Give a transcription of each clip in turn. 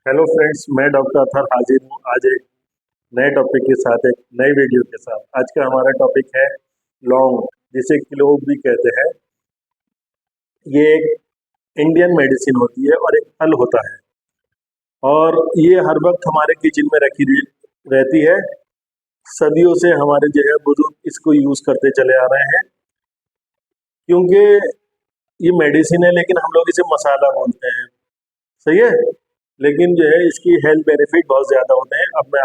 Hello friends, मैं doctor Athar हाजिर हूँ आज एक नए टॉपिक के साथ, एक नई वीडियो के साथ। आज का हमारा टॉपिक है लौंग, जिसे क्लोव भी कहते हैं। ये एक इंडियन मेडिसिन होती है और एक फल होता है, और ये हर वक्त हमारे किचन में रहती है। सदियों से हमारे जो है बुजुर्ग इसको यूज करते चले आ रहे हैं, क्योंकि ये मेडिसिन है, लेकिन हम लोग इसे मसाला बोलते हैं। सही है, लेकिन जो है इसकी हेल्थ बेनिफिट बहुत ज़्यादा होते हैं। अब मैं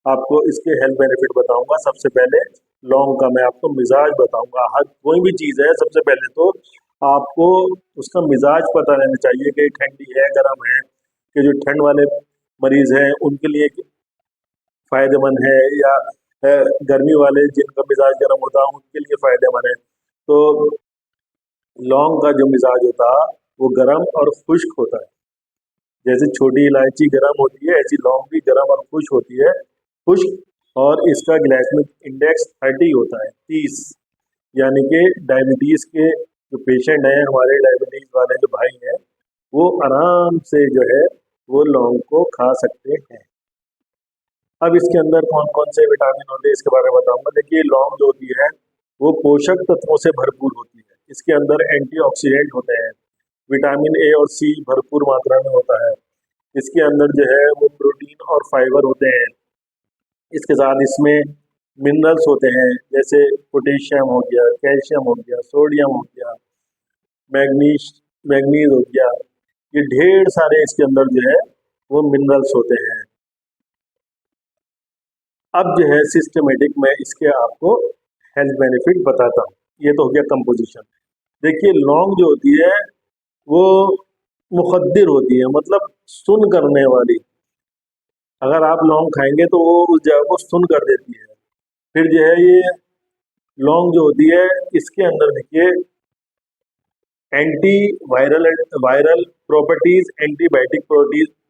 आपको इसके हेल्थ बेनिफिट बताऊंगा। सबसे पहले लौंग का मैं आपको मिजाज बताऊंगा। हर कोई भी चीज़ है, सबसे पहले तो आपको उसका मिजाज पता रहना चाहिए कि ठंडी है, गर्म है। कि जो ठंड वाले मरीज हैं उनके लिए फायदेमंद है, या गर्मी वाले जिनका मिजाज गर्म होता है उनके लिए फायदेमंद है। तो लौंग का जो मिजाज होता है वो गर्म और खुश्क होता है। जैसे छोटी इलायची गर्म होती है, ऐसी लौंग भी गर्म और खुश होती है, खुश्क। और इसका ग्लाइसेमिक इंडेक्स 30 होता है, 30। यानी कि डायबिटीज के जो पेशेंट हैं, हमारे डायबिटीज वाले जो भाई हैं, वो आराम से जो है वो लौंग को खा सकते हैं। अब इसके अंदर कौन कौन से विटामिन होते हैं इसके बारे में बताऊंगा। देखिए, लौंग जो होती है वो पोषक तत्वों से भरपूर होती है। इसके अंदर एंटीऑक्सीडेंट होते हैं, विटामिन ए और सी भरपूर मात्रा में होता है। इसके अंदर जो है वो प्रोटीन और फाइबर होते हैं। इसके साथ इसमें मिनरल्स होते हैं, जैसे पोटेशियम हो गया, कैल्शियम हो गया, सोडियम हो गया, मैग्नीज मैग्नीज हो गया। ये ढेर सारे इसके अंदर जो है वो मिनरल्स होते हैं। अब जो है सिस्टमेटिक मैं इसके आपको हेल्थ बेनिफिट बताता हूँ। ये तो हो गया कंपोजिशन। देखिए, लौंग जो होती है वो मुखद्दिर होती है, मतलब सुन करने वाली। अगर आप लौंग खाएंगे तो वो उस जगह को सुन कर देती है। फिर जो है ये लौंग जो होती है, इसके अंदर देखिए anti viral viral properties, antibiotic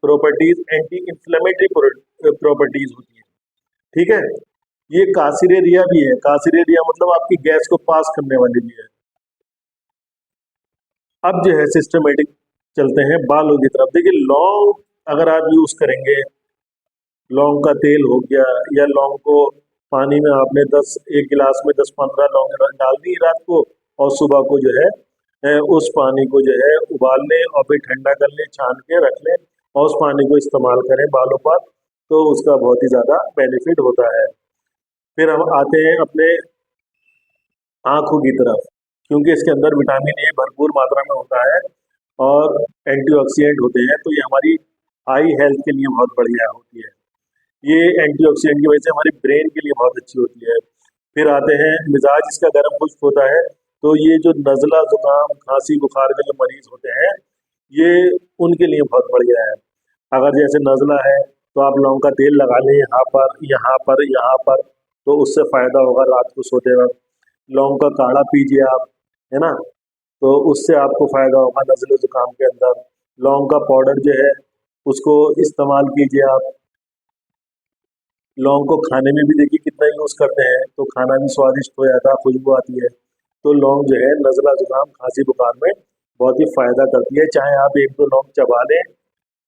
properties, anti inflammatory properties होती है। ठीक है, ये कासिरेरिया भी है। कासिरेरिया मतलब आपकी गैस को पास करने वाली भी है। अब जो है सिस्टमेटिक चलते हैं बालों की तरफ। देखिए, लौंग अगर आप यूज करेंगे, लौंग का तेल हो गया, या लौंग को पानी में आपने एक गिलास में 10-15 लौंग डाल दी रात को, और सुबह को जो है उस पानी को जो है उबाल लें और फिर ठंडा कर लें, छान के रख लें, और उस पानी को इस्तेमाल करें बालों पर, तो उसका बहुत ही ज़्यादा बेनिफिट होता है। फिर हम आते हैं अपने आँखों की तरफ, क्योंकि इसके अंदर विटामिन ए भरपूर मात्रा में होता है और एंटीऑक्सीडेंट होते हैं, तो ये हमारी आई हेल्थ के लिए बहुत बढ़िया होती है। ये एंटीऑक्सीडेंट की वजह से हमारी ब्रेन के लिए बहुत अच्छी होती है। फिर आते हैं मिजाज इसका गर्म खुश्क होता है, तो ये जो नज़ला जुकाम खांसी बुखार के जो मरीज होते हैं, ये उनके लिए बहुत बढ़िया है। अगर जैसे नज़ला है तो आप लौंग का तेल लगा लें यहाँ पर, यहाँ पर, यहाँ पर, तो उससे फायदा होगा रात को सोते वक्त। लौंग का काढ़ा पीजिए आप, है ना, तो उससे आपको फायदा होगा नज़ले जुकाम के अंदर। लौंग का पाउडर जो है उसको इस्तेमाल कीजिए आप। लौंग को खाने में भी देखिए कितना यूज करते हैं, तो खाना भी स्वादिष्ट हो जाता है, खुशबू आती है। तो लौंग जो है नज़ला जुकाम खांसी बुखार में बहुत ही फायदा करती है। चाहे आप 1-2 लौंग चबा लें,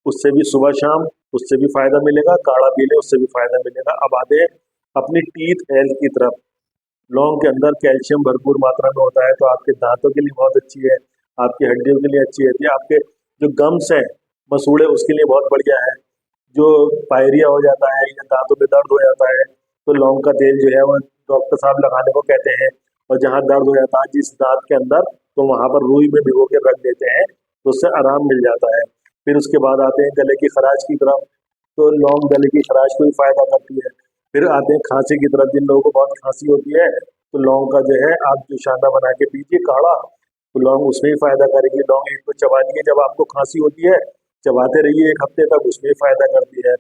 उससे भी सुबह शाम उससे भी फायदा मिलेगा, काढ़ा पी लें उससे भी फायदा मिलेगा। अब आते हैं अपनी टीथ हेल्थ की तरफ। लौंग के अंदर कैल्शियम भरपूर मात्रा में होता है, तो आपके दांतों के लिए बहुत अच्छी है, आपकी हड्डियों के लिए अच्छी रहती है। आपके जो गम्स हैं, मसूड़े, उसके लिए बहुत बढ़िया है। जो पायरिया हो जाता है या दांतों में दर्द हो जाता है, तो लौंग का तेल जो है वो डॉक्टर साहब लगाने को कहते हैं। और जहाँ दर्द हो जाता है जिस दांत के अंदर, तो वहां पर रुई में भिगो के रख देते हैं, तो उससे आराम मिल जाता है। फिर उसके बाद आते हैं गले की खराश की तरफ, तो लौंग गले की खराश को भी फायदा करती है। फिर आते हैं खांसी की तरफ। जिन लोगों को बहुत खांसी होती है, तो लौंग का जो है आप जोशाना बना के पीजिए काढ़ा, तो लौंग उसमें ही फायदा करेगी। लौंग एक तो चबा लिए जब आपको खांसी होती है, चबाते रहिए 1 हफ्ते तक, उसमें ही फायदा करती है।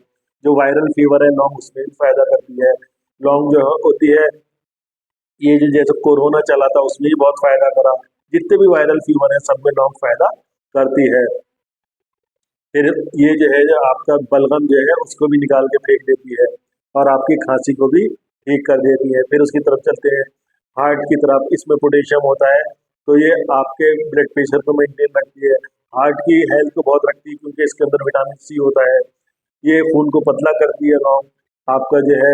जो वायरल फीवर है, लौंग उसमें भी फायदा करती है। लौंग जो होती है, ये जो जैसे कोरोना चला था उसमें ही बहुत फायदा करा। जितने भी वायरल फीवर है सब में लौंग फायदा करती है। फिर ये जो है, जो आपका बलगम जो है उसको भी निकाल के फेंक देती है, और आपकी खांसी को भी ठीक कर देती है। फिर उसकी तरफ चलते हैं हार्ट की तरफ। इसमें पोटेशियम होता है, तो ये आपके ब्लड प्रेशर को मेंटेन रखती है। हार्ट की हेल्थ को बहुत रखती है क्योंकि इसके अंदर विटामिन सी होता है। ये खून को पतला करती है लौंग, आपका जो है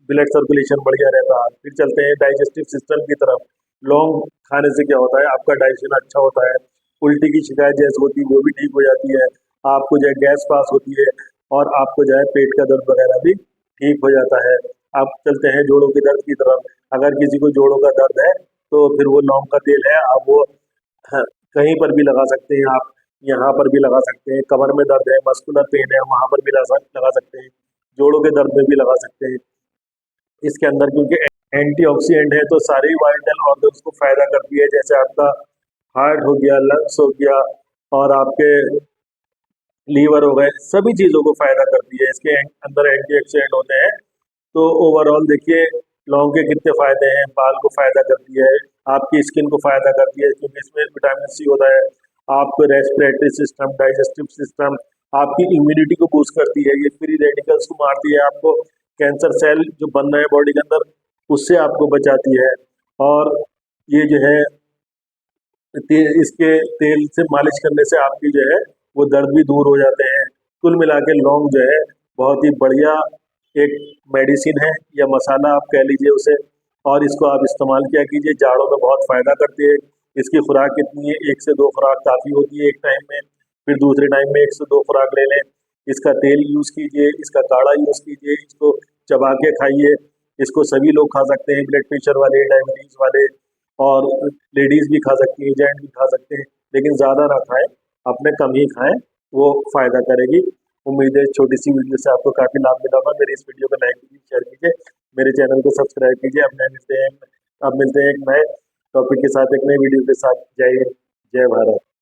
ब्लड सर्कुलेशन बढ़िया रहता है। फिर चलते हैं डाइजेस्टिव सिस्टम की तरफ। लौंग खाने से क्या होता है, आपका डाइजेशन अच्छा होता है, उल्टी की शिकायत जैसे होती है वो भी ठीक हो जाती है, आपको जो है गैस पास होती है और आपको जो है पेट का दर्द वगैरह भी ठीक हो जाता है। अब चलते हैं जोड़ों के दर्द की तरफ। अगर किसी को जोड़ों का दर्द है तो फिर वो लौंग का तेल है, आप वो हाँ, कहीं पर भी लगा सकते हैं आप, यहाँ पर भी लगा सकते हैं, कमर में दर्द है, मस्कुलर पेन है, वहां पर भी लगा सकते हैं, जोड़ों के दर्द में भी लगा सकते हैं। इसके अंदर क्योंकि एंटीऑक्सीडेंट है तो सारी वाइटल ऑर्गन्स को फायदा करती है, जैसे आपका हार्ट हो गया, लंग्स हो गया और आपके लीवर हो गए, सभी चीजों को फायदा करती है, इसके अंदर एंटीऑक्सीडेंट होते हैं। तो ओवरऑल देखिए लौंग के कितने फायदे हैं। बाल को फायदा करती है, आपकी स्किन को फायदा करती है क्योंकि इसमें विटामिन सी होता है, आपको रेस्पिरेटरी सिस्टम, डाइजेस्टिव सिस्टम, आपकी इम्यूनिटी को बूस्ट करती है, ये फ्री रेडिकल्स को मारती है, आपको कैंसर सेल जो बन रहे हैं बॉडी के अंदर उससे आपको बचाती है। और ये जो है इसके तेल से मालिश करने से आपकी जो है वो दर्द भी दूर हो जाते हैं। कुल मिला के लौंग जो है बहुत ही बढ़िया एक मेडिसिन है या मसाला आप कह लीजिए उसे, और इसको आप इस्तेमाल किया कीजिए, जाड़ों में बहुत फायदा करती है। इसकी खुराक कितनी है, 1 से 2 खुराक काफ़ी होती है एक टाइम में, फिर दूसरे टाइम में 1 से 2 खुराक ले लें। इसका तेल यूज़ कीजिए, इसका काढ़ा यूज़ कीजिए, इसको चबा के खाइए। इसको सभी लोग खा सकते हैं, ब्लड प्रेशर वाले, डायबिटीज़ वाले, और लेडीज़ भी खा सकती हैं, जेंट्स भी खा सकते हैं, लेकिन ज़्यादा ना खाएं, अपने कम ही खाएं, वो फ़ायदा करेगी। उम्मीद है छोटी सी वीडियो से आपको काफ़ी लाभ मिला होगा। मेरी इस वीडियो को लाइक कीजिए, शेयर कीजिए, मेरे चैनल को सब्सक्राइब कीजिए। अब मिलते हैं एक नए टॉपिक के साथ, एक नई वीडियो के साथ। जय हिंद, जय भारत।